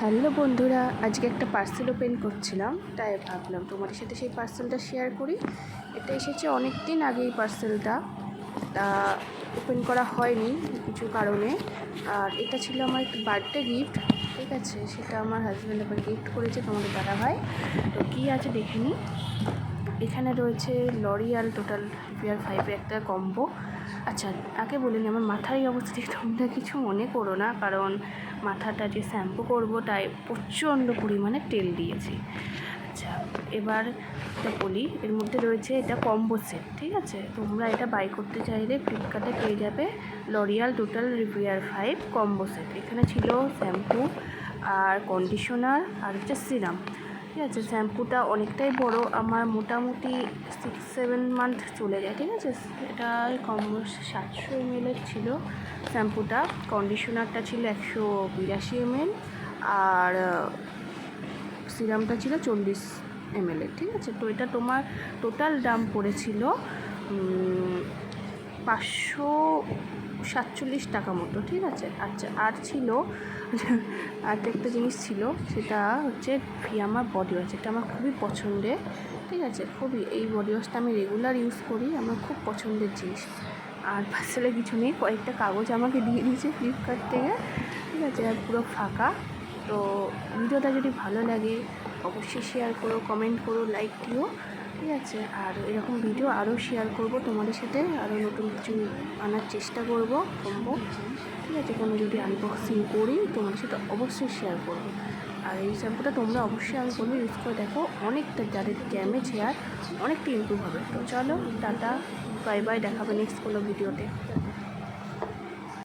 Hello বন্ধুরা, আজকে একটা পার্সেল ওপেন করছিলাম, তাই ভাবলাম তোমাদের সাথে সেই পার্সেলটা শেয়ার করি। এটা এসেছে অনেক দিন আগে এই পার্সেলটা, তা ওপেন করা হয়নি কিছু কারণে। আর এটা ছিল আমার একটা বার্থডে গিফট, ঠিক আছে। সেটা আমার হাজব্যান্ড আবার গিফট করেছে তোমাদের দাদাভাই। তো কী আছে দেখে নিই। এখানে রয়েছে লরিয়াল টোটাল রিপেয়ার 5-এর একটা কম্বো। আচ্ছা, আগে বলিনি আমার মাথার এই অবস্থা দেখে তোমরা কিছু মনে করো না, কারণ মাথাটা যে শ্যাম্পু করবো তাই প্রচণ্ড পরিমাণে তেল দিয়েছি। আচ্ছা, এবার এটা বলি, এর মধ্যে রয়েছে এটা কম্বো সেট, ঠিক আছে। তোমরা এটা বাই করতে চাইলে ফ্লিপকার্টে পেয়ে যাবে L'Oréal total repair 5 combo set. এখানে ছিল শ্যাম্পু আর কন্ডিশনার আর হচ্ছে সিরাম, ঠিক আছে। শ্যাম্পুটা অনেকটাই বড়, আমার মোটামুটি 6-7 মান্থ চলে যায়, ঠিক আছে। এটা কম 700 ml ছিল শ্যাম্পুটা, কন্ডিশনারটা ছিল 182 ml, আর সিরামটা ছিল 40 ml, ঠিক আছে। তো এটা তোমার টোটাল দাম পড়েছিল 547 টাকা মতো, ঠিক আছে। আচ্ছা, আর ছিল আর একটা জিনিস ছিল, সেটা হচ্ছে ফিয়ামা বডি ওয়াশ। এটা আমার খুবই পছন্দের, ঠিক আছে। খুবই, এই বডি ওয়াশটা আমি রেগুলার ইউজ করি, আমার খুব পছন্দের জিনিস। আর পার্সেলে কিছু নেই, কয়েকটা কাগজ আমাকে দিয়ে দিয়েছে ফ্লিপকার্ট থেকে, ঠিক আছে। আর পুরো ফাঁকা। তো ভিডিওটা যদি ভালো লাগে অবশ্যই শেয়ার করো, কমেন্ট করো, লাইক দিও, ঠিক আছে। আর এরকম ভিডিও আরও শেয়ার করব তোমাদের সাথে, আরও নতুন কিছু আনার চেষ্টা করব, কমবো, ঠিক আছে। কোনো যদি আনবক্সিং করি তোমাদের সাথে অবশ্যই শেয়ার করব। আর এই শ্যাম্পুটা তোমরা অবশ্যই আমি বলবো ইউজ করে দেখো, অনেকটা যাদের ড্যামেজ হেয়ার অনেকটা ইমপ্রুভ হবে। তো চলো, টাটা, বাই বাই, দেখাবে নেক্সট কোনো ভিডিওতে।